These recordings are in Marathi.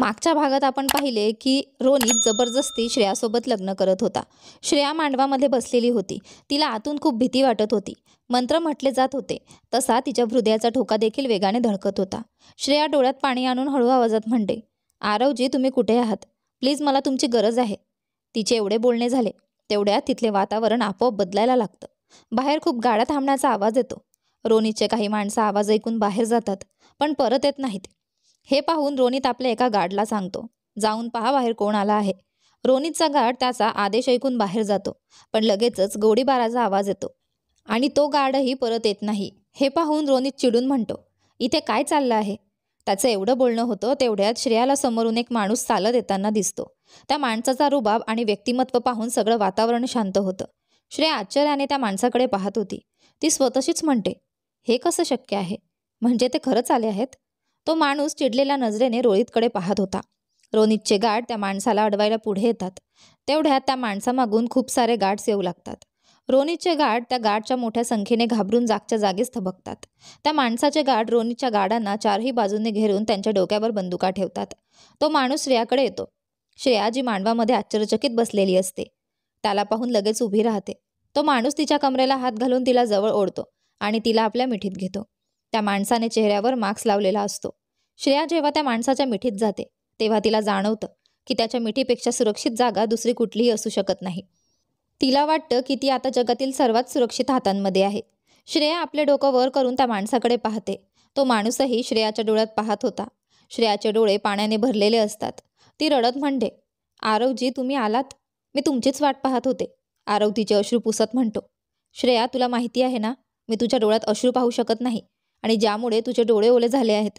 मागच्या भागात आपण पाहिले की रोनित जबरदस्ती श्रेयासोबत लग्न करत होता। श्रेया मांडवामध्ये बसलेली होती। तिला आतून खूप भीती वाटत होती। मंत्र म्हटले जात होते तसा तिच्या हृदयाचा ठोका देखील वेगाने धडकत होता। श्रेया डोळ्यात पाणी आणून हळू आवाजात म्हणते, आरवजी तुम्ही कुठे आहात? प्लीज मला तुमची गरज आहे। तिचे एवढे बोलणे झाले तेवढ्यात तिथले वातावरण आपोआप बदलायला लागतं। बाहेर खूप गाड्या थांबण्याचा आवाज येतो। रोनितचे काही माणसं आवाज ऐकून बाहेर जातात पण परत येत नाहीत। हे पाहून रोनित आपल्या एका गार्डला सांगतो, जाऊन पहा बाहेर कोण आला आहे। रोनितचा गार्ड त्याचा आदेश ऐकून बाहेर जातो पण लगेचच गोळीबाराचा आवाज येतो आणि तो गार्डही परत येत नाही। हे पाहून रोनित चिडून म्हणतो, इथे काय चाललं आहे? त्याचं एवढं बोलणं होतं तेवढ्यात श्रेयाला समोरून एक माणूस चालत येताना दिसतो। त्या माणसाचा रुबाब आणि व्यक्तिमत्व पाहून सगळं वातावरण शांत होतं। श्रेया आश्चर्याने त्या माणसाकडे पाहत होती। ती स्वतःशीच म्हणते, हे कसं शक्य आहे? म्हणजे ते खरंच आले आहेत? तो माणूस चिडलेल्या नजरेने रोनितकडे पाहत होता। रोनितचे गार्ड त्या माणसाला अडवायला पुढे येतात। तेवढ्यात त्या माणसामागून खूप सारे गार्ड्स येऊ लागतात। रोनितचे गार्ड त्या गार्डच्या मोठ्या संख्येने घाबरून जागच्या जागीच थबकतात। त्या माणसाचे गार्ड रोनितच्या गार्डांना चारही बाजूने घेरून त्यांच्या डोक्यावर बंदुका ठेवतात। तो माणूस श्रेयाकडे येतो। श्रेया जी मांडवामध्ये आश्चर्यचकित बसलेली असते त्याला पाहून लगेच उभी राहते। तो माणूस तिच्या कमरेला हात घालून तिला जवळ ओढतो आणि तिला आपल्या मिठीत घेतो। त्या माणसाने चेहऱ्यावर मास्क लावलेला असतो। श्रेया जेव्हा त्या माणसाच्या मिठीत जाते तेव्हा तिला जाणवतं की त्याच्या मिठीपेक्षा सुरक्षित जागा दुसरी कुठलीही असू शकत नाही। तिला वाटतं की ती आता जगातील सर्वात सुरक्षित हातांमध्ये आहे। श्रेया आपले डोकं वर करून त्या माणसाकडे पाहते। तो माणूसही श्रेयाच्या डोळ्यात पाहत होता। श्रेयाचे डोळे पाण्याने भरलेले असतात। ती रडत म्हणते, आरवजी तुम्ही आलात? मी तुमचीच वाट पाहत होते। आरव तिचे अश्रू पुसत म्हणतो, श्रेया तुला माहिती आहे ना, मी तुझ्या डोळ्यात अश्रू पाहू शकत नाही आणि ज्यामुळे तुझे डोळे ओले झाले आहेत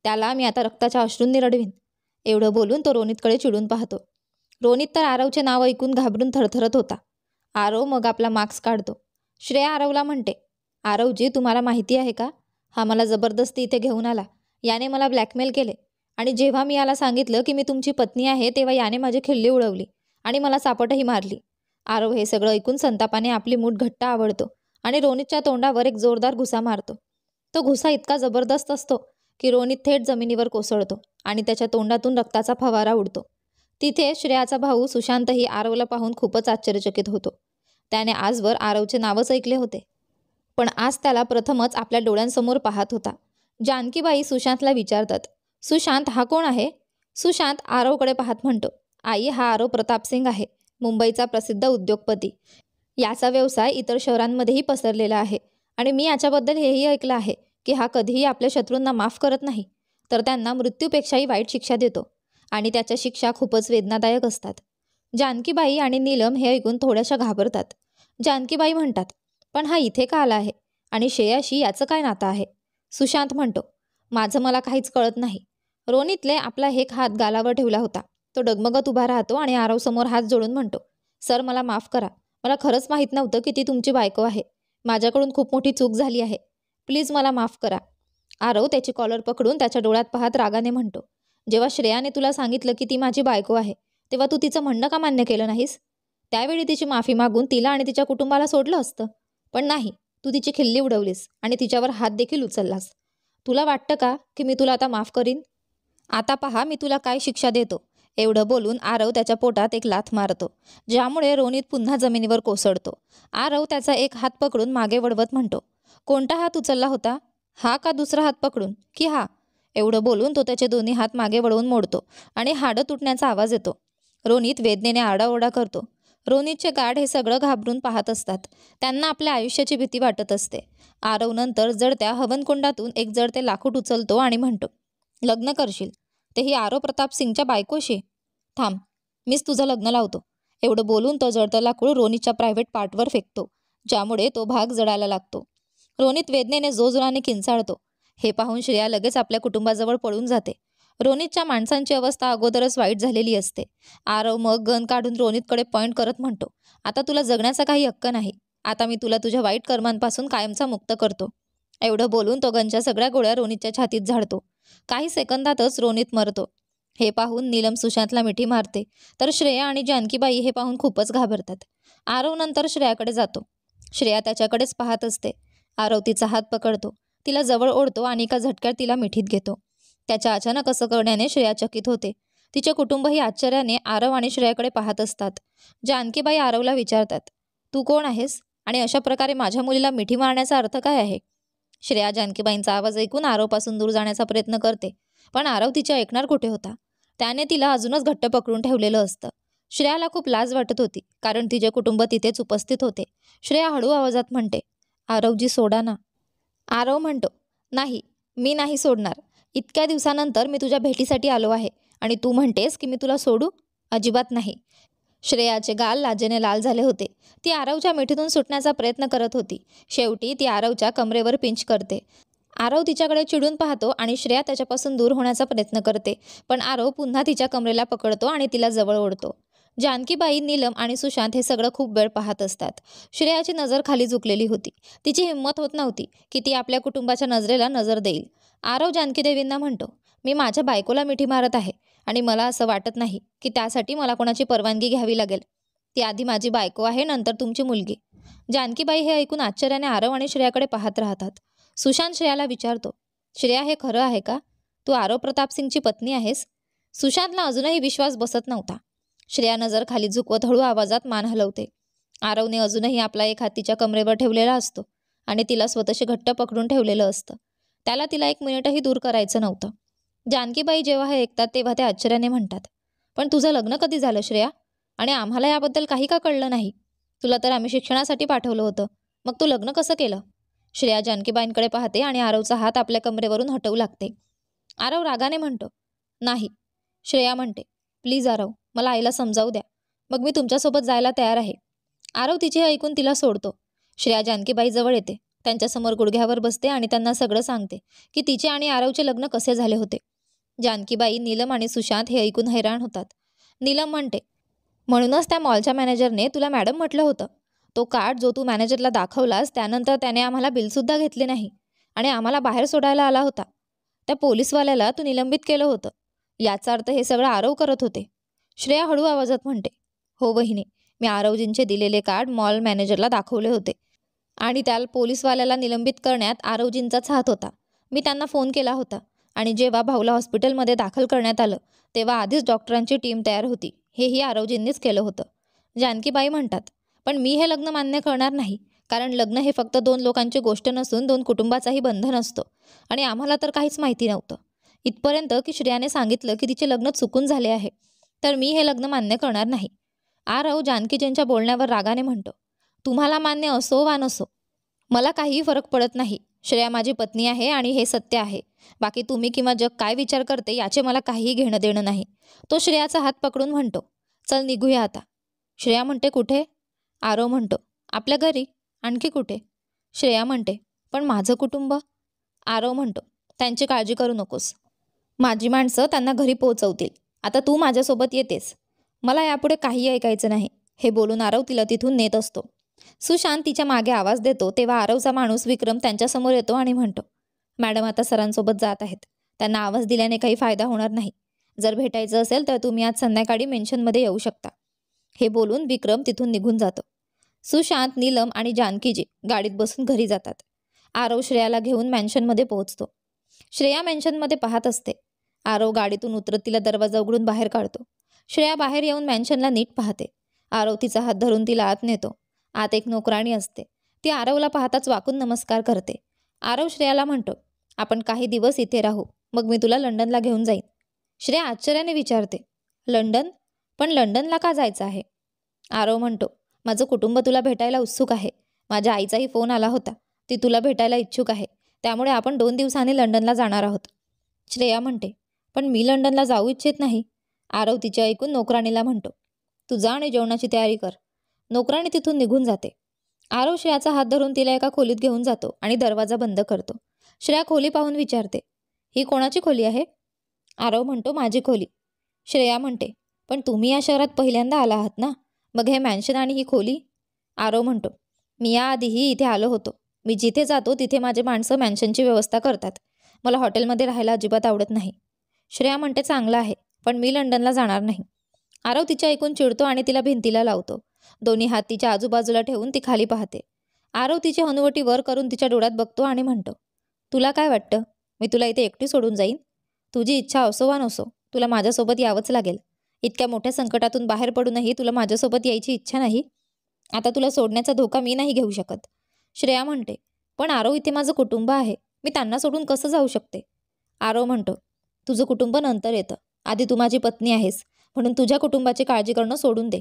त्याला मी आता रक्ताच्या अश्रूंनी रडवीन। एवढं बोलून तो रोनितकडे चिडून पाहतो। रोनित तर आरवचे नाव ऐकून घाबरून थरथरत होता। आरव मग आपला मास्क काढतो। श्रेया आरवला म्हणते, आरवजी तुम्हाला माहिती आहे का, हा मला जबरदस्ती इथे घेऊन आला। याने मला ब्लॅकमेल केले आणि जेव्हा मी याला सांगितलं की मी तुमची पत्नी आहे तेव्हा याने माझी खिल्ली उडवली आणि मला चापटही मारली। आरव हे सगळं ऐकून संतापाने आपली मूठ घट्ट आवळतो आणि रोनितच्या तोंडावर एक जोरदार घुसा मारतो। तो घुसा इतका जबरदस्त असतो की रोनित थेट जमिनीवर कोसळतो आणि त्याच्या तोंडातून रक्ताचा फवारा उडतो। तिथे श्रेयाचा भाऊ सुशांतही आरवला पाहून खूपच आश्चर्यचकित होतो। त्याने आजवर आरवचे नावच ऐकले होते पण आज त्याला प्रथमच आपल्या डोळ्यांसमोर पाहत होता। जानकीबाई सुशांतला विचारतात, सुशांत हा कोण आहे? सुशांत आरवकडे पाहत म्हणतो, आई हा आरव प्रतापसिंग आहे, मुंबईचा प्रसिद्ध उद्योगपती। याचा व्यवसाय इतर शहरांमध्येही पसरलेला आहे आणि मी याच्याबद्दल हेही ऐकलं आहे की हा कधीही आपल्या शत्रूंना माफ करत नाही तर त्यांना मृत्यूपेक्षाही वाईट शिक्षा देतो आणि त्याच्या शिक्षा खूपच वेदनादायक असतात। जानकीबाई आणि नीलम हे ऐकून थोड्याशा घाबरतात। जानकीबाई म्हणतात, पण हा इथे का आला आहे आणि श्रेयाशी याचं काय नातं आहे? सुशांत म्हणतो, माझं मला काहीच कळत नाही। रोनितले आपला एक हात गालावर ठेवला होता। तो डगमगत उभा राहतो आणि आरवसमोर हात जोडून म्हणतो, सर मला माफ करा, मला खरंच माहीत नव्हतं की ती तुमची बायको आहे। माझ्याकडून खूप मोठी चूक झाली आहे, प्लीज मला माफ करा। आरव त्याची कॉलर पकडून त्याच्या डोळ्यात पाहत रागाने म्हणतो, जेव्हा श्रेयाने तुला सांगितलं की ती माझी बायको आहे तेव्हा तू तिचं म्हणणं का मान्य केलं नाहीस? त्यावेळी तिची माफी मागून तिला आणि तिच्या कुटुंबाला सोडलं असतं, पण नाही, तू तिची खिल्ली उडवलीस आणि तिच्यावर हात देखील उचललास। तुला वाटतं का की मी तुला आता माफ करीन? आता पहा मी तुला काय शिक्षा देतो। एवढं बोलून आरव त्याच्या पोटात एक लाथ मारतो ज्यामुळे रोनित पुन्हा जमिनीवर कोसळतो। आरव त्याचा एक हात पकडून मागे वळवत म्हणतो, कोणता हात उचलला होता? हा का दुसरा हात पकडून की हा? एवढं बोलून तो त्याचे दोन्ही हात मागे वळवून मोडतो आणि हाडं तुटण्याचा आवाज येतो। रोनित वेदनेने आरडाओरडा करतो। रोनितचे गार्ड हे सगळं घाबरून पाहत असतात। त्यांना आपल्या आयुष्याची भीती वाटत असते। आरव नंतर जडत्या हवनकुंडातून एक जडते लाकूड उचलतो आणि म्हणतो, लग्न करशील तेही आरव प्रतापसिंगच्या बायकोशी? थांब, मीच तुझं लग्न लावतो। एवढं बोलून तो जडतं लाकूड रोनितच्या प्रायव्हेट पार्टवर फेकतो ज्यामुळे तो भाग जळायला लागतो। रोनित वेदनेने जोरजोराने किंचाळतो। हे पाहून श्रेया लगेच आपल्या कुटुंबाजवळ पळून जाते। रोनितच्या माणसांची अवस्था अगोदरच वाईट झालेली असते। आरव मग गन काढून रोनितकडे पॉइंट करत म्हणतो, आता तुला जगण्याचा काही हक्क नाही। आता मी तुला तुझ्या वाईट कर्मांपासून कायमचा मुक्त करतो। एवढं बोलून तो गनच्या सगळ्या गोळ्या रोनितच्या छातीत झाडतो। काही सेकंदातच रोनित मरतो। हे पाहून नीलम सुशांतला मिठी मारते तर श्रेया आणि जानकीबाई हे पाहून खूपच घाबरतात। आरव नंतर श्रेयाकडे जातो। श्रेया त्याच्याकडेच पाहत असते। आरव तिचा हात पकडतो, तिला जवळ ओढतो आणि एका झटक्यात तिला मिठीत घेतो। त्याच्या अचानक असं करण्याने श्रेया चकित होते तिचे कुटुंबही आश्चर्याने आरव आणि श्रेयाकडे पाहत असतात. जानकीबाई आरवला विचारतात, तू कोण आहेस आणि अशा प्रकारे माझ्या मुलीला मिठी मारण्याचा अर्थ काय आहे? श्रेया जानकीबाईंचा आवाज ऐकून आरवपासून दूर जाण्याचा प्रयत्न करते, पण आरव तिचे ऐकणार कुठे होता. त्याने तिला अजूनच घट्ट पकडून ठेवलेलं असतं. श्रेयाला खूप लाज वाटत होती, कारण तिचे कुटुंब तिथेच उपस्थित होते. श्रेया हळू आवाजात म्हणते, आरवजी सोडा ना. आरव म्हणतो, नाही, मी नाही सोडणार. इतक्या दिवसानंतर मी तुझ्या भेटीसाठी आलो आहे आणि तू म्हणतेस की मी तुला सोडू? अजिबात नाही. श्रेयाचे गाल लाजेने लाल झाले होते. ती आरवच्या मिठीतून सुटण्याचा प्रयत्न करत होती. शेवटी ती आरवच्या कमरेवर पिंच करते. आरव तिच्याकडे चिडून पाहतो आणि श्रेया त्याच्यापासून दूर होण्याचा प्रयत्न करते, पण आरव पुन्हा तिच्या कमरेला पकडतो आणि तिला जवळ ओढतो. जानकीबाई, नीलम आणि सुशांत हे सगळं खूप वेळ पाहत असतात. श्रेयाची नजर खाली झुकलेली होती. तिची हिंमत होत नव्हती की ती आपल्या कुटुंबाच्या नजरेला नजर देईल. आरव जानकीदेवींना म्हणतो, मी माझ्या बायकोला मिठी मारत आहे आणि मला असं वाटत नाही की त्यासाठी मला कोणाची परवानगी घ्यावी लागेल. ती आधी माझी बायको आहे, नंतर तुमची मुलगी. जानकीबाई हे ऐकून आश्चर्याने आरव आणि श्रेयाकडे पाहत राहतात. सुशांत श्रेयाला विचारतो, श्रेया, हे खरं आहे का? तू आरव प्रताप सिंगची पत्नी आहेस? सुशांतला अजूनही विश्वास बसत नव्हता. श्रेया नजर खाली झुकवत हळू आवाजात मान हलवते. आरवने अजूनही आपला एक हात तिच्या कमरेवर ठेवलेला असतो आणि तिला स्वतःशी घट्ट पकडून ठेवलेलं असतं. त्याला तिला एक मिनिटही दूर करायचं नव्हतं. जानकीबाई जेव्हा हे ऐकतात तेव्हा ते आश्चर्याने म्हणतात, पण तुझं लग्न कधी झालं श्रेया? आणि आम्हाला याबद्दल काही का कळलं नाही? तुला तर आम्ही शिक्षणासाठी पाठवलं होतं, मग तू लग्न कसं केलं? श्रेया जानकीबाईंकडे पाहते आणि आरवचा हात आपल्या कमरेवरून हटवू लागते. आरव रागाने म्हणतो, नाही. श्रेया म्हणते, प्लीज आरव, मला आईला समजावू द्या, मग मी तुमच्यासोबत जायला तयार आहे. आरव तिचे ऐकून तिला सोडतो. श्रेया जानकीबाई जवळ येते, त्यांच्यासमोर गुडघ्यावर बसते आणि त्यांना सगळं सांगते की तिचे आणि आरवचे लग्न कसे झाले होते. जानकीबाई, नीलम आणि सुशांत हे ऐकून हैराण होतात. नीलम म्हणते, म्हणूनच त्या मॉलच्या मॅनेजरने तुला मॅडम म्हटलं होतं. तो कार्ड जो तू मॅनेजरला दाखवलास त्यानंतर त्याने आम्हाला बिलसुद्धा घेतले नाही आणि आम्हाला बाहेर सोडायला आला होता. त्या पोलीसवाल्याला तू निलंबित केलं होतं. याचा अर्थ हे सगळं आरव करत होते. श्रेया हळू आवाजात म्हणते, हो वहिनी, मी आरवजींचे दिलेले कार्ड मॉल मॅनेजरला दाखवले होते आणि त्या पोलीसवाल्याला निलंबित करण्यात आरवजींचाच हात होता. मी त्यांना फोन केला होता आणि जेव्हा भाऊला हॉस्पिटलमध्ये दाखल करण्यात आलं तेव्हा आधीच डॉक्टरांची टीम तयार होती. हेही आरवजींनीच केलं होतं. जानकीबाई म्हणतात, पण मी हे लग्न मान्य करणार नाही, कारण लग्न हे फक्त दोन लोकांची गोष्ट नसून दोन कुटुंबाचाही बंधन असतो आणि आम्हाला तर काहीच माहिती नव्हतं. इथपर्यंत की श्रेयाने सांगितलं की तिचे लग्न चुकून झाले आहे, तर मी हे लग्न मान्य करणार नाही. आरव जानकीजींच्या बोलण्यावर रागाने म्हणतो, तुम्हाला मान्य असो वा नसो, मला काहीही फरक पडत नाही. श्रेया माझी पत्नी आहे आणि हे सत्य आहे. बाकी तुम्ही किंवा जग काय विचार करते याचे मला काहीही घेणं देणं नाही. तो श्रेयाचा हात पकडून म्हणतो, चल निघूया आता. श्रेया म्हणते, कुठे? आरव म्हणतो, आपल्या घरी. आणखी कुठे? श्रेया म्हणते, पण माझं कुटुंब. आरव म्हणतो, त्यांची काळजी करू नकोस. माझी माणसं त्यांना घरी पोहोचवतील. आता तू माझ्यासोबत येतेस. मला यापुढे काही ऐकायचं नाही. हे बोलून आरव तिला तिथून नेत असतो. सुशांत तिच्या मागे आवाज देतो तेव्हा आरवचा माणूस विक्रम त्यांच्यासमोर येतो आणि म्हणतो, मॅडम आता सरांसोबत जात आहेत. त्यांना आवाज दिल्याने काही फायदा होणार नाही. जर भेटायचं असेल तर तुम्ही आज संध्याकाळी मेन्शनमध्ये येऊ शकता. हे बोलून विक्रम तिथून निघून जातो. सुशांत, नीलम आणि जानकीजी गाडीत बसून घरी जातात. आरव श्रेयाला घेऊन मॅन्शनमध्ये पोहोचतो. श्रेया मॅन्शनमध्ये पाहत असते. आरव गाडीतून उतरत तिला दरवाजा उघडून बाहेर काढतो. श्रेया बाहेर येऊन मॅन्शनला नीट पाहते. आरव तिचा हात धरून तिला आत नेतो. आत एक नोकराणी असते. ती आरवला पाहताच वाकून नमस्कार करते. आरव श्रेयाला म्हणतो, आपण काही दिवस इथे राहू, मग मी तुला लंडनला घेऊन जाईन. श्रेया आश्चर्याने विचारते, लंडन? पण लंडनला का जायचं आहे? आरव म्हणतो, माझं कुटुंब तुला भेटायला उत्सुक आहे. माझ्या आईचाही फोन आला होता. ती तुला भेटायला इच्छुक आहे. त्यामुळे आपण 2 दिवसांनी लंडनला जाणार आहोत. श्रेया म्हणते, पण मी लंडनला जाऊ इच्छित नाही. आरव तिचे ऐकून नोकराणीला म्हणतो, तू जा आणि जेवणाची तयारी कर. नोकराणी तिथून निघून जाते. आरव श्रेयाचा हात धरून तिला एका खोलीत घेऊन जातो आणि दरवाजा बंद करतो. श्रेया खोली पाहून विचारते, ही कोणाची खोली आहे? आरव म्हणतो, माझी खोली. श्रेया म्हणते, पण तुम्ही या शहरात पहिल्यांदा आला आहात ना, मग हे मॅन्शन आणि ही खोली? आरव म्हणतो, मी याआधीही इथे आलो होतो. मी जिथे जातो तिथे माझे माणसं मॅन्शनची व्यवस्था करतात. मला हॉटेलमध्ये राहायला अजिबात आवडत नाही. श्रेया म्हणते, चांगलं आहे, पण मी लंडनला जाणार नाही. आरव तिच्या ऐकून चिडतो आणि तिला भिंतीला लावतो. दोन्ही हात तिच्या आजूबाजूला ठेवून ती खाली पाहते. आरव तिची हनुवटी वर करून तिच्या डोळ्यात बघतो आणि म्हणतो, तुला काय वाटतं, मी तुला इथे एकटी सोडून जाईन? तुझी इच्छा असो वा नसो, तुला माझ्यासोबत यावंच लागेल. इतक्या मोठ्या संकटातून बाहेर पडूनही तुला माझ्यासोबत यायची इच्छा नाही. आता तुला सोडण्याचा धोका मी नाही घेऊ शकत. श्रेया म्हणते, पण आरव इथे माझं कुटुंब आहे. मी त्यांना सोडून कसं जाऊ शकते? आरव म्हणतो, तुझं कुटुंब नंतर येतं. आधी तू माझी पत्नी आहेस, म्हणून तुझ्या कुटुंबाची काळजी करणं सोडून दे.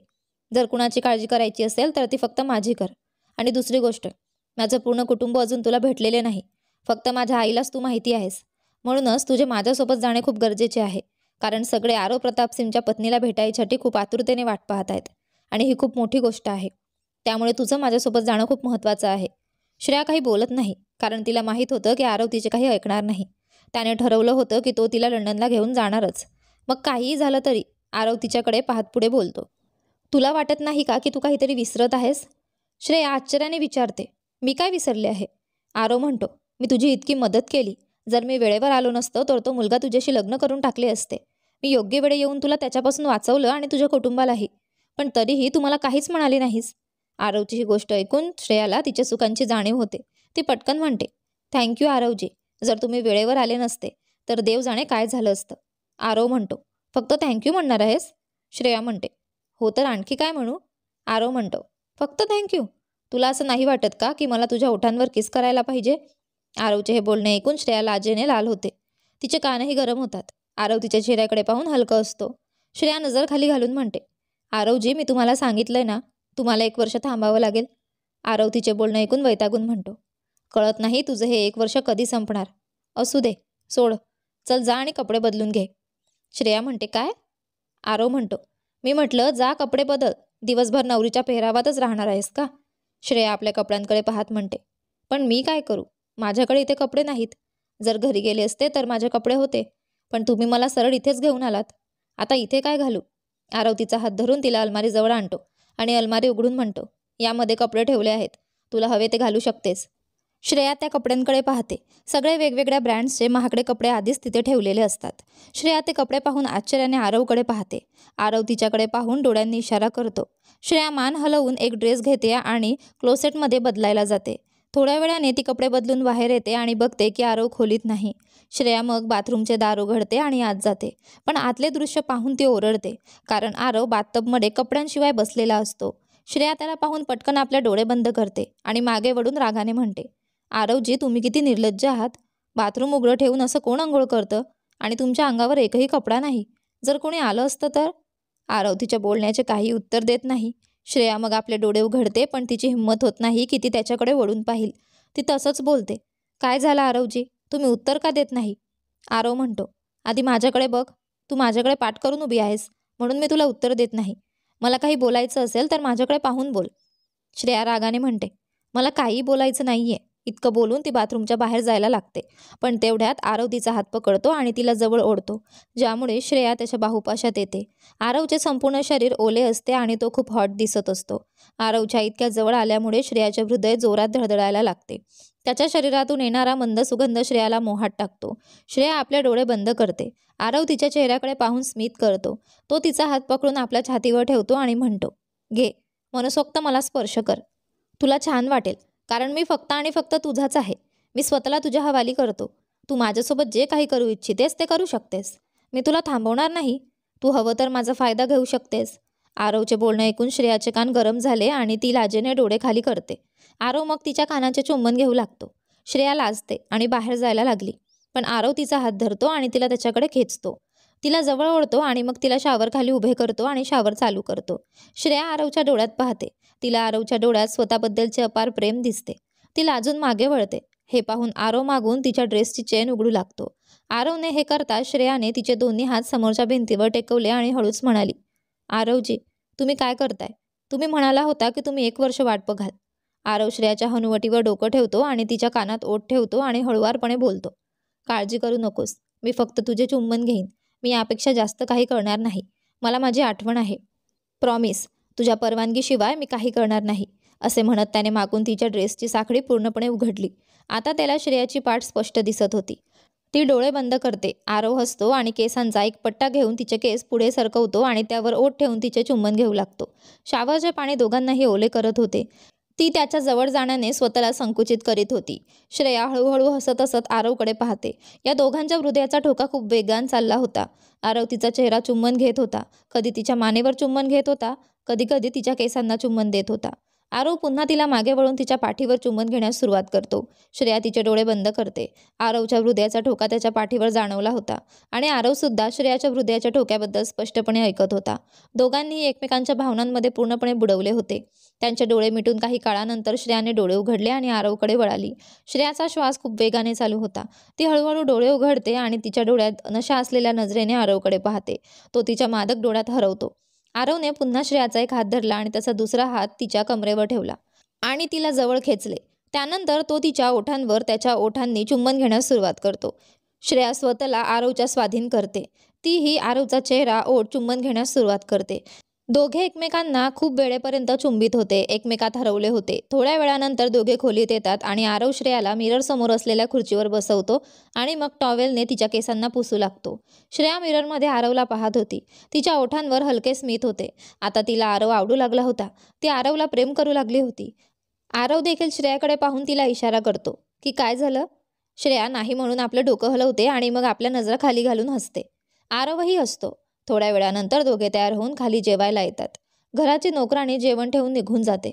जर कुणाची काळजी करायची असेल तर ती फक्त माझी कर. आणि दुसरी गोष्ट, माझं पूर्ण कुटुंब अजून तुला भेटलेले नाही. फक्त माझ्या आईलाच तू माहिती आहेस. म्हणूनच तुझे माझ्यासोबत जाणे खूप गरजेचे आहे. कारण सगळे आरव प्रताप सिंगच्या पत्नीला भेटायसाठी खूप आतुरतेने वाट पाहत आहेत. आणि ही खूप मोठी गोष्ट आहे. त्यामुळे तुझं माझ्यासोबत जाणं खूप महत्त्वाचं आहे. श्रेया काही बोलत नाही, कारण तिला माहीत होतं की आरव तिचे काही ऐकणार नाही. त्याने ठरवलं होतं की तो तिला लंडनला घेऊन जाणारच. मग काहीही झालं तरी आरव तिच्याकडे पाहत पुढे बोलतो, तुला वाटत नाही का की तू काहीतरी विसरत आहेस? श्रेया आश्चर्याने विचारते, मी काय विसरले आहे? आरव म्हणतो, मी तुझी इतकी मदत केली. जर मी वेळेवर आलो नसतो तर तो मुलगा तुझ्याशी लग्न करून टाकले असते. मी योग्य वेळी येऊन तुला त्याच्यापासून वाचवलं आणि तुझ्या कुटुंबालाही. पण तरीही तू मला काहीच म्हणाली नाहीस. आरवची ही गोष्ट ऐकून श्रेयाला तिच्या चुकांची जाणीव होते. ती पटकन म्हणते, थँक्यू आरवजी. जर तुम्ही वेळेवर आले नसते तर देव जाणे काय झालं असतं. आरव म्हणतो, फक्त थँक्यू म्हणणार आहेस? श्रेया म्हणते, हो तर आणखी काय म्हणू? आरव म्हणतो, फक्त थँक्यू. तुला असं नाही वाटत का की मला तुझ्या ओठांवर किस करायला पाहिजे? आरवचे हे बोलणे ऐकून श्रेया लाजेने लाल होते. तिचे कानही गरम होतात. आरव तिच्या चेहऱ्याकडे पाहून हलकं असतो. श्रेया नजर खाली घालून म्हणते, आरवजी, मी तुम्हाला सांगितलंय ना, तुम्हाला 1 वर्ष थांबावं लागेल. आरव तिचे बोलणं ऐकून वैतागून म्हणतो, कळत नाही तुझं हे 1 वर्ष कधी संपणार. असू दे, सोड. चल जा आणि कपडे बदलून घे. श्रेया म्हणते, काय? आरव म्हणतो, मी म्हटलं जा कपडे बदल. दिवसभर नवरीच्या पेहरावातच राहणार आहेस का? श्रेया आपल्या कपड्यांकडे पाहत म्हणते, पण मी काय करू? माझ्याकडे इथे कपडे नाहीत. जर घरी गेले असते तर माझे कपडे होते. पण तुम्ही मला सरळ इथेच घेऊन आलात. आता इथे काय घालू? आरव तिचा हात धरून तिला अलमारीजवळ आणतो आणि अलमारी उघडून म्हणतो, यामध्ये कपडे ठेवले आहेत. तुला हवे ते घालू शकतेस. श्रेया त्या कपड्यांकडे पाहते. सगळे वेगवेगळ्या ब्रँड्सचे महागडे कपडे आधीच तिथे ठेवलेले असतात. श्रेया ते कपडे पाहून आश्चर्याने आरवकडे पाहते. आरव तिच्याकडे पाहून डोळ्यांनी इशारा करतो. श्रेया मान हलवून एक ड्रेस घेते आणि क्लोसेटमध्ये बदलायला जाते. थोड्या वेळाने ती कपडे बदलून बाहेर येते आणि बघते की आरव खोलीत नाही. श्रेया मग बाथरूमचे दार उघडते आणि आत जाते. पण आतले दृश्य पाहून ती ओरडते, कारण आरव बाथटबमध्ये कपड्यांशिवाय बसलेला असतो. श्रेया त्याला पाहून पटकन आपले डोळे बंद करते आणि मागे वळून रागाने म्हणते, आरवजी, तुम्ही किती निर्लज्ज आहात. बाथरूम उघडं ठेवून असं कोण अंघोळ करतं? आणि तुमच्या अंगावर एकही कपडा नाही. जर कोणी आलं असतं तर? आरव तिच्या बोलण्याचे काही उत्तर देत नाही. श्रेया मग आपले डोळे उघडते, पण तिची हिंमत होत नाही की ती त्याच्याकडे वळून पाहिल. ती तसंच बोलते, काय झालं आरवजी? तुम्ही उत्तर का देत नाही? आरव म्हणतो, आधी माझ्याकडे बघ. तू माझ्याकडे पाठ करून उभी आहेस, म्हणून मी तुला उत्तर देत नाही. मला काही बोलायचं असेल तर माझ्याकडे पाहून बोल. श्रेया रागाने म्हणते, मला काही बोलायचं नाहीये. इतकं बोलून ती बाथरूमच्या बाहेर जायला लागते. पण तेवढ्यात आरव तिचा हात पकडतो आणि तिला जवळ ओढतो, ज्यामुळे श्रेया त्याच्या बाहुपाशात येते. आरवचे संपूर्ण शरीर ओले असते आणि तो खूप हॉट दिसत असतो. आरवच्या इतक्या जवळ आल्यामुळे श्रेयाचे हृदय जोरात धडधडायला लागते. त्याच्या शरीरातून येणारा मंद सुगंध श्रेयाला मोहात टाकतो. श्रेया आपले डोळे बंद करते. आरव तिच्या चेहऱ्याकडे पाहून स्मित करतो. तो तिचा हात पकडून आपल्या छातीवर ठेवतो आणि म्हणतो, घे, मनसोक्त मला स्पर्श कर. तुला छान वाटेल, कारण मी फक्त आणि फक्त तुझाच आहे. मी स्वतःला तुझ्या हवाली करतो. तू माझ्यासोबत जे काही करू इच्छितेस ते करू शकतेस. मी तुला थांबवणार नाही. तू हवं तर माझा फायदा घेऊ शकतेस. आरवचे बोलणं ऐकून श्रेयाचे कान गरम झाले आणि ती लाजेने डोळे खाली करते. आरव मग तिच्या कानाचे चुंबन घेऊ लागतो. श्रेया लाजते आणि बाहेर जायला लागली. पण आरव तिचा हात धरतो आणि तिला त्याच्याकडे खेचतो. तिला जवळ ओढतो आणि मग तिला शावर खाली उभे करतो आणि शावर चालू करतो. श्रेया आरवच्या डोळ्यात पाहते. तिला आरवच्या डोळ्यात स्वतःबद्दलचे अपार प्रेम दिसते. ती लाजून मागे वळते. हे पाहून आरव मागून तिच्या ड्रेसची चेन उघडू लागतो. आरवने हे करता श्रेयाने तिचे दोन्ही हात समोरच्या भिंतीवर टेकवले आणि हळूच म्हणाली, आरवजी, तुम्ही काय करताय? तुम्ही म्हणाला होता की तुम्ही 1 वर्ष वाट बघाल. आरव श्रेयाच्या हनुवटीवर डोकं ठेवतो आणि तिच्या कानात ओठ ठेवतो आणि हळुवारपणे बोलतो, काळजी करू नकोस. मी फक्त तुझे चुंबन घेईन. मी यापेक्षा जास्त काही करणार नाही. मला माझी आठवण आहे. प्रॉमिस, तुझ्या परवानगीशिवाय मी काही करणार नाही. असे म्हणत त्याने मागून तिच्या ड्रेसची साखळी पूर्णपणे उघडली. आता त्याला श्रेयाची पाठ स्पष्ट दिसत होती. ती डोळे बंद करते. आरव हसतो आणि केसांचा एक पट्टा घेऊन तिचे केस पुढे सरकवतो आणि त्यावर ओठ ठेवून तिचे चुंबन घेऊ लागतो. शावरचे पाणी दोघांनाही ओले करत होते. ती त्याच्या जवळ जाण्याने स्वतःला संकुचित करीत होती. श्रेया हळूहळू हसत हसत आरवकडे पाहते. या दोघांच्या हृदयाचा ठोका खूप वेगाने चालला होता. आरव तिचा चेहरा चुंबन घेत होता. कधी तिच्या मानेवर चुंबन घेत होता, कधी कधी तिच्या केसांना चुंबन देत होता. आरव पुन्हा तिला मागे वळून तिच्या पाठीवर चुंबन घेण्यास सुरुवात करतो. श्रेया तिचे डोळे बंद करते. आरवच्या हृदयाचा ठोका त्याच्या पाठीवर जाणवला होता आणि आरवसुद्धा श्रेयाच्या हृदयाच्या ठोक्याबद्दल स्पष्टपणे ऐकत होता. दोघांनीही एकमेकांच्या भावनांमध्ये पूर्णपणे बुडवले होते. त्यांचे डोळे मिटून काही काळानंतर श्रेयाने डोळे उघडले आणि आरवकडे वळाली. श्रेयाचा श्वास खूप वेगाने चालू होता. ती हळूहळू डोळे उघडते आणि तिच्या डोळ्यात नशा असलेल्या नजरेने आरवकडे पाहते. तो तिच्या मादक डोळ्यात हरवतो. आरवने पुन्हा श्रेयाचा एक हात धरला आणि त्याचा दुसरा हात तिच्या कमरेवर ठेवला आणि तिला जवळ खेचले. त्यानंतर तो तिच्या ओठांवर त्याच्या ओठांनी चुंबन घेण्यास सुरुवात करतो. श्रेया स्वतःला आरवच्या स्वाधीन करते. तीही आरवचा चेहरा, ओठ चुंबन घेण्यास सुरुवात करते. दोघे एकमेकांना खूप वेळेपर्यंत चुंबित होते, एकमेकात हरवले होते. थोड्या वेळानंतर दोघे खोलीत येतात आणि आरव श्रेयाला मिरर समोर असलेल्या खुर्चीवर बसवतो आणि मग टॉवेलने तिच्या केसांना पुसू लागतो. श्रेया मिररमध्ये आरवला पाहत होती. तिच्या ओठांवर हलके स्मित होते. आता तिला आरव आवडू लागला होता. ती आरवला प्रेम करू लागली होती. आरव देखील श्रेयाकडे पाहून तिला इशारा करतो की काय झालं. श्रेया नाही म्हणून आपलं डोकं हलवते आणि मग आपल्या नजरा खाली घालून हसते. आरवही हसतो. थोड्या वेळानंतर दोघे तयार होऊन खाली जेवायला येतात. घराची नोकराणी जेवण ठेवून निघून जाते.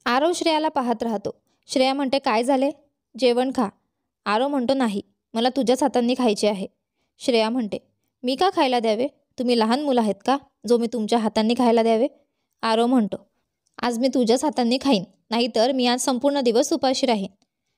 आरव श्रेयाला पाहत राहतो. श्रेया म्हणते, काय झाले? जेवण खा. आरव म्हणतो, नाही, मला तुझ्याच हातांनी खायचे आहे. श्रेया म्हणते, मी का खायला द्यावे? तुम्ही लहान मुलं आहेत का जो मी तुमच्या हातांनी खायला द्यावे? आरव म्हणतो, आज मी तुझ्याच हातांनी खाईन, नाहीतर मी आज संपूर्ण दिवस उपाशी राहीन.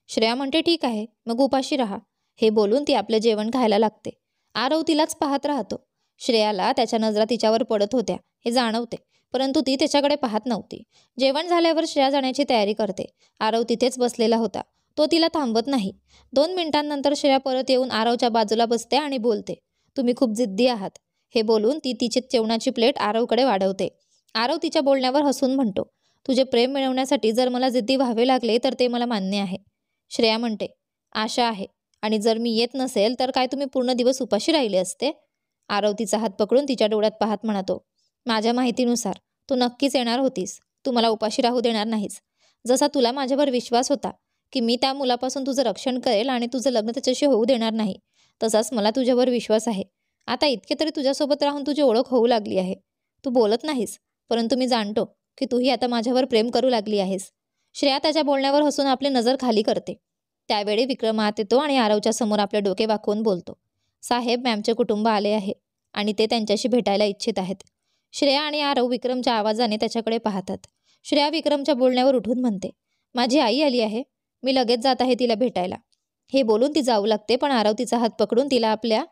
श्रेया म्हणते, ठीक आहे, मग उपाशी राहा. हे बोलून ती आपले जेवण खायला लागते. आरव तिलाच पाहत राहतो. श्रेयाला त्याच्या नजरा तिच्यावर पडत होत्या हे जाणवते, परंतु ती त्याच्याकडे पाहत नव्हती. जेवण झाल्यावर श्रेया जाण्याची तयारी करते. आरव तिथेच बसलेला होता. तो तिला थांबवत नाही. 2 मिनिटांनंतर श्रेया परत येऊन आरवच्या बाजूला बसते आणि बोलते, तुम्ही खूप जिद्दी आहात. हे बोलून ती तिची जेवणाची प्लेट आरवकडे वाढवते. आरव तिच्या बोलण्यावर हसून म्हणतो, तुझे प्रेम मिळवण्यासाठी जर मला जिद्दी व्हावे लागले तर ते मला मान्य आहे. श्रेया म्हणते, आशा आहे, आणि जर मी येत नसेल तर काय तुम्ही पूर्ण दिवस उपाशी राहिले असते? आरव तिचा हात पकडून तिच्या डोळ्यात पाहत म्हणतो, माझ्या माहितीनुसार तू नक्कीच येणार होतीस. तू मला उपाशी राहू देणार नाहीस. जसा तुला माझ्यावर विश्वास होता की मी त्या मुलापासून तुझं रक्षण करेल आणि तुझं लग्न त्याच्याशी होऊ देणार नाही, तसाच मला तुझ्यावर विश्वास आहे. आता इतके तरी तुझ्यासोबत राहून तुझी ओळख होऊ लागली आहे. तू बोलत नाहीस, परंतु मी जाणतो की तूही आता माझ्यावर प्रेम करू लागली आहेस. श्रेया त्याच्या बोलण्यावर हसून आपली नजर खाली करते. त्यावेळी विक्रम आत येतो आणि आरवच्या समोर आपले डोके वाकवून बोलतो, साहेब, मॅमचे कुटुंब आले आहे आणि ते त्यांच्याशी भेटायला इच्छित आहेत. श्रेया आणि आरव विक्रमच्या आवाजाने त्याच्याकडे पाहतात. श्रेया विक्रमच्या बोलण्यावर उठून म्हणते, माझी आई आली आहे, मी लगेच जात आहे तिला भेटायला. हे बोलून ती जाऊ लागते, पण आरव तिचा हात पकडून तिला आपल्या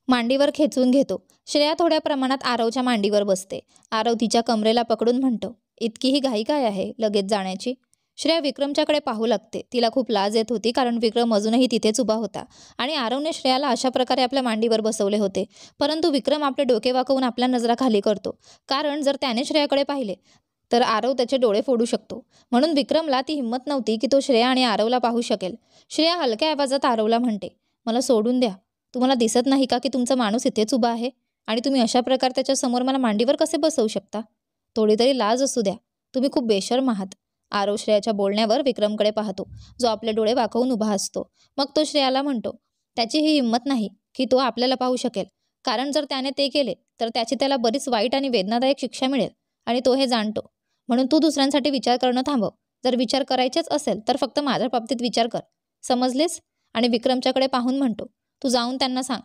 मांडीवर खेचून घेतो. श्रेया थोड्या प्रमाणात आरवच्या मांडीवर बसते. आरव तिच्या कमरेला पकडून म्हणतो, इतकी ही घाई काय आहे लगेच जाण्याची? श्रेया विक्रमच्याकडे पाहू लागते. तिला खूप लाज येत होती, कारण विक्रम अजूनही तिथेच उभा होता आणि आरवने श्रेयाला अशा प्रकारे आपल्या मांडीवर बसवले होते. परंतु विक्रम आपले डोके वाकवून आपल्या नजरा खाली करतो, कारण जर त्याने श्रेयाकडे पाहिले तर आरव त्याचे डोळे फोडू शकतो. म्हणून विक्रमला ती हिंमत नव्हती की तो श्रेया आणि आरवला पाहू शकेल. श्रेया हलक्या आवाजात आरवला म्हणते, मला सोडून द्या. तुम्हाला दिसत नाही का की तुमचा माणूस इथेच उभा आहे आणि तुम्ही अशा प्रकारे त्याच्या समोर मला मांडीवर कसे बसवू शकता? थोडी तरी लाज असू द्या. तुम्ही खूप बेशर्म आहात. आरव श्रेयाच्या बोलण्यावर विक्रमकडे पाहतो, जो आपले डोळे वाकवून उभा असतो. मग तो श्रेयाला म्हणतो, त्याची ही हिंमत नाही की तो आपल्याला पाहू शकेल, कारण जर त्याने ते केले तर त्याची त्याला बरीच वाईट आणि वेदनादायक शिक्षा मिळेल आणि तो हे जाणतो. म्हणून तू दुसऱ्यांसाठी विचार करणं थांबव. जर विचार करायचेच असेल तर फक्त माझ्या बाबतीत विचार कर, समजलेस? आणि विक्रमच्याकडे पाहून म्हणतो, तू जाऊन त्यांना सांग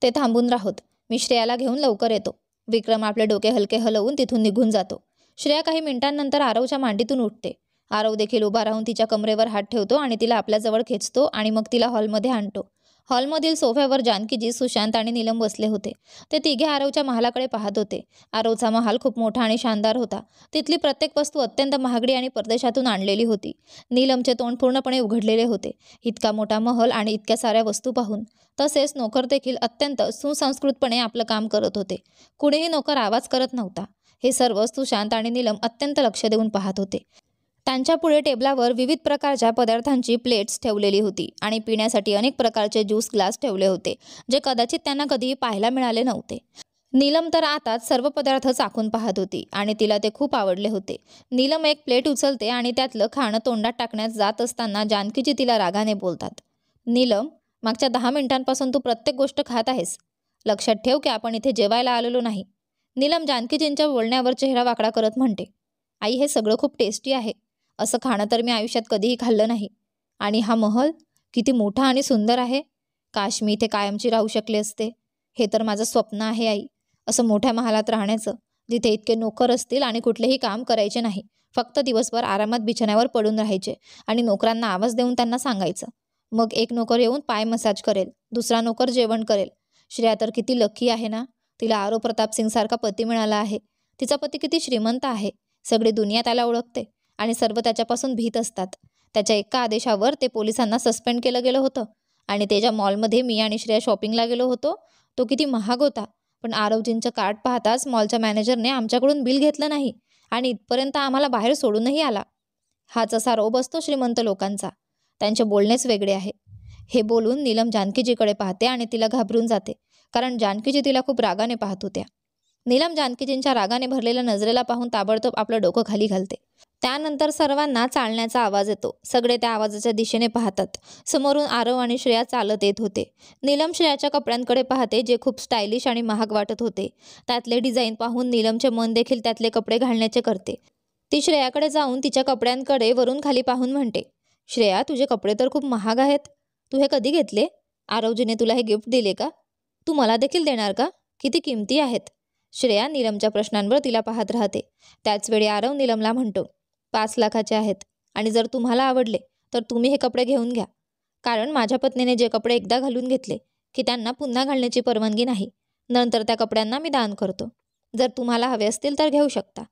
ते थांबून राहोत. मी श्रेयाला घेऊन लवकर येतो. विक्रम आपले डोके हलके हलवून तिथून निघून जातो. श्रेया काही मिनिटांनंतर आरवच्या मांडीतून उठते. आरव देखील उभा राहून तिच्या कमरेवर हात ठेवतो आणि तिला आपल्याजवळ खेचतो आणि मग तिला हॉलमध्ये आणतो. हॉलमधील सोफ्यावर जानकीजी, सुशांत आणि नीलम बसले होते. ते तिघे आरवच्या महालाकडे पाहत होते. आरवचा महाल खूप मोठा आणि शानदार होता. तिथली प्रत्येक वस्तू अत्यंत महागडी आणि परदेशातून आणलेली होती. नीलमचे तोंड पूर्णपणे उघडलेले होते. इतका मोठा महल आणि इतक्या साऱ्या वस्तू पाहून. तसेच नोकर देखील अत्यंत सुसंस्कृतपणे आपलं काम करत होते. कुणीही नोकर आवाज करत नव्हता. हे सर्व सुशांत आणि नीलम अत्यंत लक्ष देऊन पाहत होते. त्यांच्या पुढे टेबलावर विविध प्रकारच्या पदार्थांची प्लेट्स ठेवलेली होती आणि पिण्यासाठी अनेक प्रकारचे ज्यूस ग्लास ठेवले होते, जे कदाचित त्यांना कधीही पाहायला मिळाले नव्हते. नीलम तर आताच सर्व पदार्थ चाखून पाहत होती आणि तिला ते खूप आवडले होते. नीलम एक प्लेट उचलते आणि त्यातलं खाणं तोंडात टाकण्यास जात असताना जानकीजी तिला रागाने बोलतात. नीलम, मागच्या 10 मिनिटांपासून तू प्रत्येक गोष्ट खात आहेस. लक्षात ठेव की आपण इथे जेवायला आलेलो नाही. नीलम जानकीजींच्या बोलण्यावर चेहरा वाकडा करत म्हणते, आई हे सगळं खूप टेस्टी आहे. असं खाणं तर मी आयुष्यात कधीही खाल्लं नाही. आणि हा महल किती मोठा आणि सुंदर आहे. काश मी इथे कायमची राहू शकले असते. हे तर माझं स्वप्न आहे आई. असं मोठ्या महालात राहण्याचं, जिथे इतके नोकर असतील आणि कुठलेही काम करायचे नाही. फक्त दिवसभर आरामात बिछाण्यावर पडून राहायचे आणि नोकरांना आवाज देऊन त्यांना सांगायचं. मग एक नोकर येऊन पाय मसाज करेल, दुसरा नोकर जेवण करेल. श्रेया तर किती लकी आहे ना. तिला आरो प्रताप सिंग सारखा पती मिळाला आहे. तिचा पती किती श्रीमंत आहे. सगळी दुनिया त्याला ओळखते आणि सर्व त्याच्यापासून भीत असतात. त्याच्या एका आदेशावर ते पोलिसांना सस्पेंड केलं गेलं होतं. आणि ते ज्या मॉलमध्ये मी आणि श्रेया शॉपिंगला गेलो होतो, तो किती महाग होता. पण आरवजींचं कार्ड पाहताच मॉलच्या मॅनेजरने आमच्याकडून बिल घेतलं नाही आणि इथपर्यंत आम्हाला बाहेर सोडूनही आला. हाच असा रोब असतो श्रीमंत लोकांचा. त्यांचे बोलणेच वेगळे आहे. हे बोलून नीलम जानकीजीकडे पाहते आणि तिला घाबरून जाते, कारण जानकीजी तिला खूप रागाने पाहत होत्या. नीलम जानकीजींच्या रागाने भरलेल्या नजरेला पाहून ताबडतोब आपलं डोकं खाली घालते. त्यानंतर सर्वांना चालण्याचा आवाज येतो. सगळे त्या आवाजाच्या दिशेने पाहतात. समोरून आरव आणि श्रेया चालत येत होते. नीलम श्रेयाच्या कपड्यांकडे पाहते, जे खूप स्टायलिश आणि महाग वाटत होते. त्यातले डिझाईन पाहून नीलमचे मन देखील त्यातले कपडे घालण्याचे करते. ती श्रेयाकडे जाऊन तिच्या कपड्यांकडे वरून खाली पाहून म्हणते, श्रेया तुझे कपडे तर खूप महाग आहेत. तू हे कधी घेतले? आरवजीने तुला हे गिफ्ट दिले का? तू मला देखील देणार का? किती किमती आहेत. श्रेया नीलमच्या प्रश्नांवर तिला पाहत राहते. त्याचवेळी आरव नीलमला म्हणतो, 5 लाखाचे आहेत आणि जर तुम्हाला आवडले तर तुम्ही हे कपडे घेऊन घ्या. कारण माझ्या पत्नीने जे कपडे एकदा घालून घेतले की त्यांना पुन्हा घालण्याची परवानगी नाही. नंतर त्या कपड्यांना मी दान करतो. जर तुम्हाला हवे असतील तर घेऊ शकता.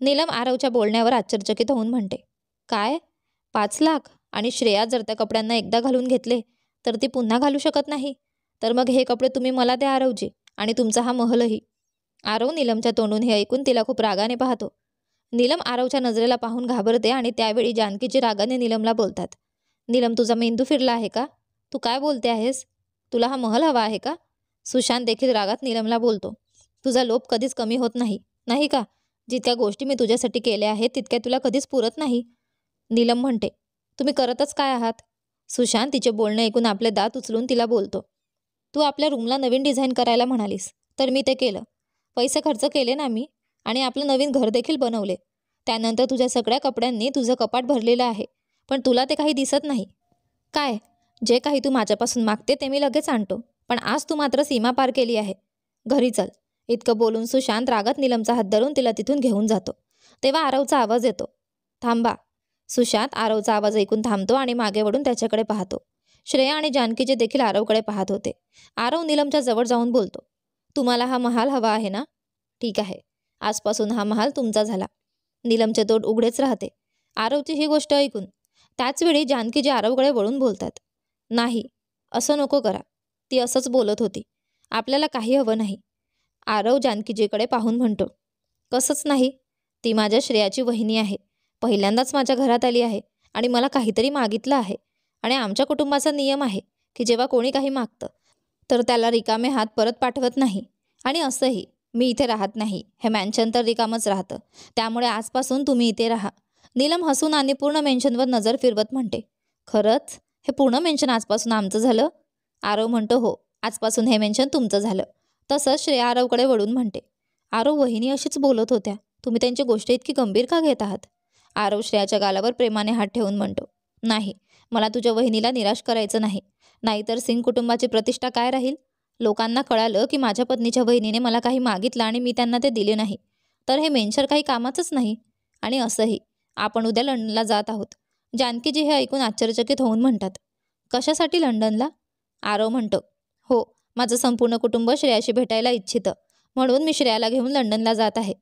नीलम आरवच्या बोलण्यावर आश्चर्यचकित होऊन म्हणते, काय? 5 लाख? आणि श्रेया जर त्या कपड्यांना एकदा घालून घेतले तर ती पुन्हा घालू शकत नाही. तर मग हे कपडे तुम्ही मला द्या आरवजी, आणि तुमचा हा महलही. आरव नीलमच्या तोंडून हे ऐकून तिला खूप रागाने पाहतो. नीलम आरवच्या नजरेला पाहून घाबरते आणि त्यावेळी जानकीची रागाने नीलमला बोलतात, नीलम तुझा मेंदू फिरला आहे का? तू काय बोलते आहेस? तुला हा महल हवा आहे का? सुशांत देखील रागात नीलमला बोलतो, तुझा लोभ कधीच कमी होत नाही, नाही का? जितक्या गोष्टी मी तुझ्यासाठी केल्या आहेत तितक्या तुला कधीच पुरत नाही. नीलम म्हणते, तुम्ही करतच काय आहात? सुशांत तिचे बोलणे ऐकून आपले दात उचलून तिला बोलतो, तू आपल्या रूमला नवीन डिझाईन करायला म्हणालीस तर मी ते केलं. पैसे खर्च केले ना मी, आणि आपलं नवीन घर देखील बनवले. त्यानंतर तुझ्या सगळ्या कपड्यांनी तुझं कपाट भरलेलं आहे. पण तुला ते काही दिसत नाही काय? जे काही तू माझ्यापासून मागते ते मी लगेच आणतो. पण आज तू मात्र सीमा पार केली आहे. घरी चल. इतकं बोलून सुशांत रागात नीलमचा हात धरून तिला तिथून घेऊन जातो. तेव्हा आरवचा आवाज येतो, थांबा. सुशांत आरवचा आवाज ऐकून थांबतो आणि मागे वळून त्याच्याकडे पाहतो. श्रेया आणि जानकीचे देखील आरवकडे पाहत होते. आरव नीलमच्या जवळ जाऊन बोलतो, तुम्हाला हा महाल हवा आहे ना? ठीक आहे, आजपासून हा महाल तुमचा झाला. नीलमचे तोंड उघडेच राहते आरवची ही गोष्ट ऐकून. त्याचवेळी जानकीजी आरवकडे वळून बोलतात, नाही, असं नको करा. ती असंच बोलत होती. आपल्याला काही हवं नाही. आरव जानकीजीकडे पाहून म्हणतो, कसंच नाही? ती माझ्या श्रेयाची वहिनी आहे. पहिल्यांदाच माझ्या घरात आली आहे आणि मला काहीतरी मागितलं आहे. आणि आमच्या कुटुंबाचा नियम आहे की जेव्हा कोणी काही मागतं तर त्याला रिकामे हात परत पाठवत नाही. आणि असंही मी इथे राहत नाही. हे मॅन्शन तर रिकामच राहतं. त्यामुळे आजपासून तुम्ही इथे राहा. नीलम हसून आणि पूर्ण मेन्शनवर नजर फिरवत म्हणते, खरंच? हे पूर्ण मेन्शन आजपासून आमचं झालं? आरव म्हणतो, हो, आजपासून हे मेन्शन तुमचं झालं. तसंच श्रेया आरवकडे वळून म्हणते, आरव वहिनी अशीच बोलत होत्या. तुम्ही त्यांची गोष्ट इतकी गंभीर का घेत आहात? आरव श्रेयाच्या गालावर प्रेमाने हात ठेवून म्हणतो, नाही, मला तुझ्या वहिनीला निराश करायचं नाही. नाहीतर सिंग कुटुंबाची प्रतिष्ठा काय राहील? लोकांना कळालं की माझ्या पत्नीच्या वहिनीने मला काही मागितलं आणि मी त्यांना ते दिले नाही, तर हे मेन्शन काही कामाचंच नाही. आणि असंही आपण उद्या लंडनला जात आहोत. जानकीजी हे ऐकून आश्चर्यचकित होऊन म्हणतात, कशासाठी लंडनला? आरव म्हणतो, हो, माझं संपूर्ण कुटुंब श्रेयाशी भेटायला इच्छितं, म्हणून मी श्रेयाला घेऊन लंडनला जात आहे.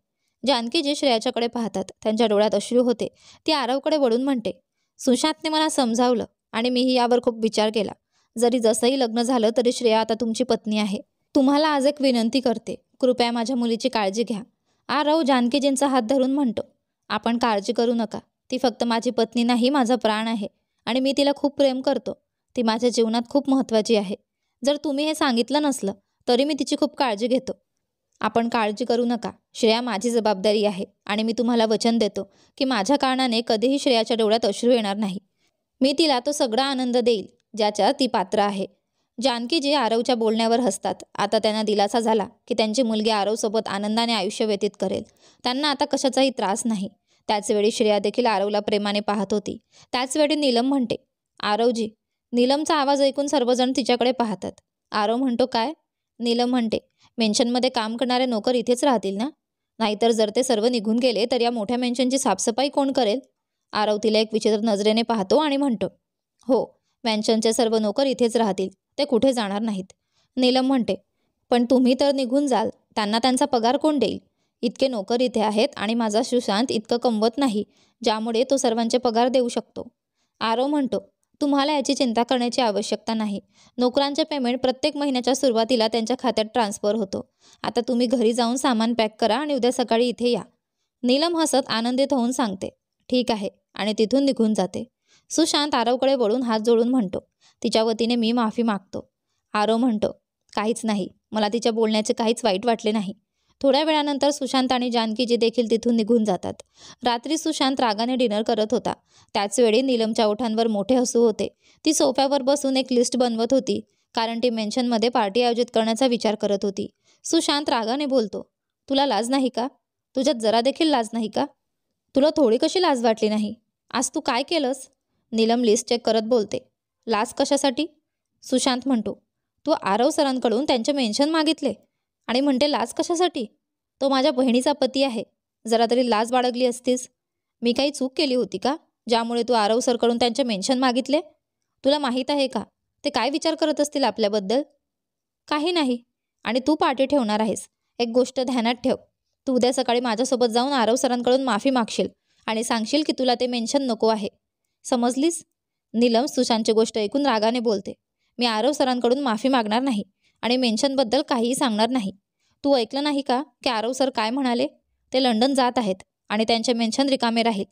जानकीजी श्रेयाच्याकडे पाहतात. त्यांच्या डोळ्यात अश्रू होते. ती आरवकडे वळून म्हणते, सुशांतने मला समजावलं आणि मीही यावर खूप विचार केला. जरी जसंही लग्न झालं तरी श्रेया आता तुमची पत्नी आहे. तुम्हाला आज एक विनंती करते, कृपया माझ्या मुलीची काळजी घ्या. आरव जानकीजींचा हात धरून म्हणतो, आपण काळजी करू नका. ती फक्त माझी पत्नी नाही, माझा प्राण आहे आणि मी तिला खूप प्रेम करतो. ती माझ्या जीवनात खूप महत्त्वाची आहे. जर तुम्ही हे सांगितलं नसलं तरी मी तिची खूप काळजी घेतो. आपण काळजी करू नका, श्रेया माझी जबाबदारी आहे आणि मी तुम्हाला वचन देतो की माझ्या कारणाने कधीही श्रेयाच्या डोळ्यात अश्रू येणार नाही. मी तिला तो सगळा आनंद देईल ज्याच्या ती पात्र आहे. जानकीजी आरवच्या बोलण्यावर हसतात. आता त्यांना दिलासा झाला की त्यांची मुलगी आरवसोबत आनंदाने आयुष्य व्यतीत करेल. त्यांना आता कशाचाही त्रास नाही. त्याचवेळी श्रेया देखील आरवला प्रेमाने पाहत होती. त्याचवेळी नीलम म्हणते, आरवजी. नीलमचा आवाज ऐकून सर्वजण तिच्याकडे पाहतात. आरव म्हणतो, काय? नीलम म्हणते, मेन्शनमध्ये काम करणारे नोकर इथेच राहतील ना? नाहीतर जर ते सर्व निघून गेले तर या मोठ्या मेन्शनची साफसफाई कोण करेल? आरव तिला एक विचित्र नजरेने पाहतो आणि म्हणतो, हो, मेन्शनचे सर्व नोकर इथेच राहतील, ते कुठे जाणार नाहीत. नीलम म्हणते, पण तुम्ही तर निघून जाल, त्यांना त्यांचा पगार कोण देईल? इतके नोकर इथे आहेत आणि माझा सुशांत इतकं कमवत नाही ज्यामुळे तो सर्वांचे पगार देऊ शकतो. आरव म्हणतो, तुम्हाला याची चिंता करण्याची आवश्यकता नाही. नोकरांचे पेमेंट प्रत्येक महिन्याच्या सुरुवातीला त्यांच्या खात्यात ट्रान्सफर होतो. आता तुम्ही घरी जाऊन सामान पॅक करा आणि उद्या सकाळी इथे या. नीलम हसत आनंदित होऊन सांगते, ठीक आहे, आणि तिथून निघून जाते. सुशांत आरवकडे वळून हात जोडून म्हणतो, तिच्या वतीने मी माफी मागतो. आरव म्हणतो, काहीच नाही, मला तिच्या बोलण्याचे काहीच वाईट वाटले नाही. थोड्या वेळानंतर सुशांत आणि जानकीजी देखील तिथून निघून जातात. रात्री सुशांत रागाने डिनर करत होता. त्याचवेळी नीलमच्या ओठांवर मोठे हसू होते. ती सोफ्यावर बसून एक लिस्ट बनवत होती, कारण ती मेन्शनमध्ये पार्टी आयोजित करण्याचा विचार करत होती. सुशांत रागाने बोलतो, तुला लाज नाही का? तुझ्यात जरा देखील लाज नाही का? तुला थोडी कशी लाज वाटली नाही? आज तू काय केलंस? नीलम लिस्ट चेक करत बोलते. लाज कशासाठी? सुशांत म्हणतो, तू आरव सरांकडून त्यांचे मेन्शन मागितले आणि म्हणते लाज कशासाठी? तो माझ्या बहिणीचा पती आहे. जरा तरी लाज बाळगली असतीस. मी काही चूक केली होती का ज्यामुळे तू आरव सरकडून त्यांचे मेन्शन मागितले? तुला माहीत आहे का ते काय विचार करत असतील आपल्याबद्दल? काही नाही. आणि तू पार्टी ठेवणार आहेस. एक गोष्ट ध्यानात ठेव, तू उद्या सकाळी माझ्यासोबत जाऊन आरव सरांकडून माफी मागशील आणि सांगशील की तुला ते मेन्शन नको आहे. समजलीस? नीलम सुशांतची गोष्ट ऐकून रागाने बोलते, मी आरव सरांकडून माफी मागणार नाही आणि मेन्शनबद्दल काहीही सांगणार नाही. तू ऐकलं नाही का की आरव सर काय म्हणाले? ते लंडन जात आहेत आणि त्यांचे मेन्शन रिकामे राहील.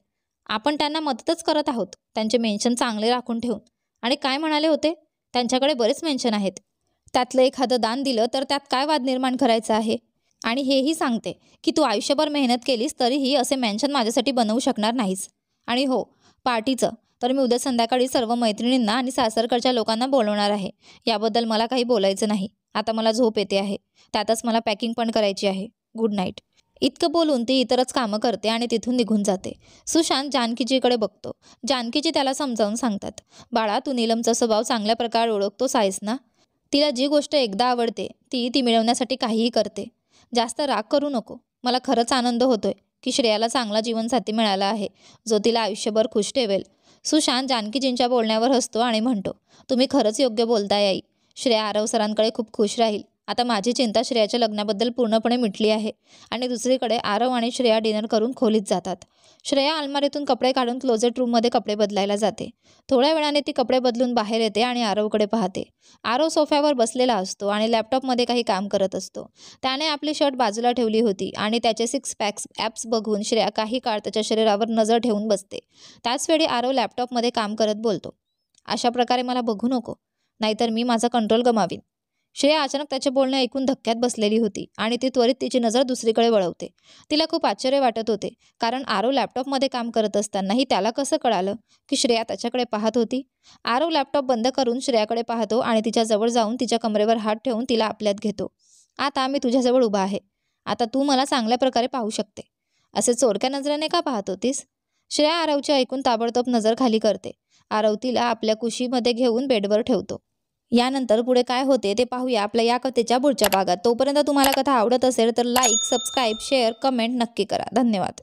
आपण त्यांना मदतच करत आहोत त्यांचे मेन्शन चांगले राखून ठेवून. आणि काय म्हणाले होते? त्यांच्याकडे बरेच मेन्शन आहेत. त्यातलं एखादं दान दिलं तर त्यात काय वाद निर्माण करायचा आहे? आणि हेही सांगते की तू आयुष्यभर मेहनत केलीस तरीही असे मेन्शन माझ्यासाठी बनवू शकणार नाहीस. आणि हो, पार्टीचं तर मी उद्या संध्याकाळी सर्व मैत्रिणींना आणि सासरकडच्या लोकांना बोलवणार आहे. याबद्दल मला काही बोलायचं नाही. आता मला झोप येते आहे. त्यातच मला पॅकिंग पण करायची आहे. Good night. इतकं बोलून ती इतरच कामं करते आणि तिथून निघून जाते. सुशांत जानकीजीकडे बघतो. जानकीजी त्याला समजावून सांगतात, बाळा, तू नीलमचा स्वभाव चांगल्या प्रकारे ओळखतोस आहेस ना? तिला जी गोष्ट एकदा आवडते ती मिळवण्यासाठी काहीही करते. जास्त राग करू नको. मला खरंच आनंद होतोय की श्रेयाला चांगला जीवनसाथी मिळाला आहे जो तिला आयुष्यभर खुश ठेवेल. सुशांत जानकीजींच्या बोलण्यावर हसतो आणि म्हणतो, तुम्ही खरंच योग्य बोलताय आई. श्रेया आरव सरांकडे खूप खुश राहील. आता माझी चिंता श्रेयाच्या लग्नाबद्दल पूर्णपणे मिटली आहे. आणि दुसरीकडे आरव आणि श्रेया डिनर करून खोलीत जातात. श्रेया अलमारीतून कपडे काढून क्लोजेट रूममध्ये कपडे बदलायला जाते. थोड्या वेळाने ती कपडे बदलून बाहेर येते आणि आरवकडे पाहते. आरव सोफ्यावर बसलेला असतो आणि लॅपटॉपमध्ये काही काम करत असतो. त्याने आपली शर्ट बाजूला ठेवली होती आणि त्याचे 6 पॅक्स ॲप्स बघून श्रेया काही काळ त्याच्या शरीरावर नजर ठेवून बसते. त्याचवेळी आरव लॅपटॉपमध्ये काम करत बोलतो, अशा प्रकारे मला बघू नको, नाहीतर मी माझा कंट्रोल गमावीन. श्रेया अचानक त्याचे बोलणे ऐकून धक्क्यात बसलेली होती आणि ती त्वरित तिची नजर दुसरीकडे वळवते. तिला खूप आश्चर्य वाटत होते, कारण आरव लॅपटॉपमध्ये काम करत असतानाही त्याला कसं कळालं की श्रेया त्याच्याकडे पाहत होती. आरव लॅपटॉप बंद करून श्रेयाकडे पाहतो आणि तिच्याजवळ जाऊन तिच्या कमरेवर हात ठेवून तिला आपल्यात घेतो. आता मी तुझ्याजवळ उभा आहे. आता तू मला चांगल्या प्रकारे पाहू शकते. असे चोरक्या नजरेने का पाहत होतीस? श्रेया आरवचे ऐकून ताबडतोब नजर खाली करते. आरव तिला आपल्या कुशीमध्ये घेऊन बेडवर ठेवतो. यानंतर पुढे काय होते ते पाहूया आपल्या या कथेच्या पुढच्या भागात. तोपर्यंत तुम्हाला कथा आवडत असेल तर लाईक, सबस्क्राईब, शेअर, कमेंट नक्की करा. धन्यवाद.